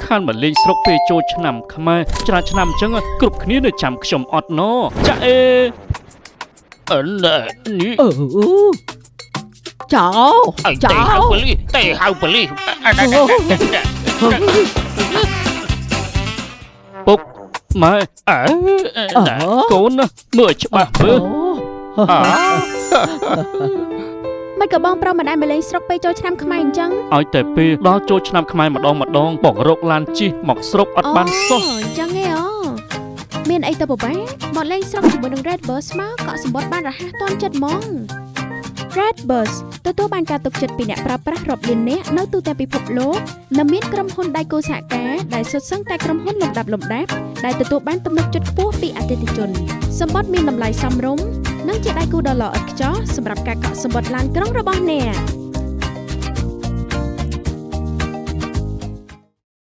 ខានមកលេងស្រុកពេលចូលឆ្នាំខ្មែរច្រើនឆ្នាំអញ្ចឹងគ្រប់គ្នានៅចាំខ្ញុំអត់ណចាអេនេះចៅតែហៅប៉ូលីសពុកម៉ែកូនមើលច្បាស់មើលមិនក៏បងប្រុសមិនដែលមកលេងស្រុកពេលចូលឆ្នាំខ្មែរអញ្ចឹងឲ្យតែពេលដល់ចូលឆ្នាំខ្មែរម្ដងបងរកឡានជិះមកស្រុកអត់បានសោះអញ្ចឹងឯងមានអីទៅបបាមកលេងស្រុកជាមួយនឹង Red Bus មកកក់សម្បត្តិបានរហ័សទាន់ចិត្តហ្មង Red Bus ទទួលបានការទុកចិត្តពីអ្នកប្រើប្រាស់រាប់លាននាក់នៅទូទាំងពិភពលោកនិងមានក្រុមហ៊ុនដៃគូសហការដែលសុទ្ធសឹងតែក្រុមហ៊ុនលំដាប់ដែលទទួលបានទំនុកចិត្តខ្ពស់ពីអតិថិជនសម្បត្តិមានតម្លៃសមរម្យនិងជាដៃគូដ៏ល្អឥតខ្ចោះសម្រាប់ការកក់សម្បត្តិឡានក្រុងរបស់អ្នក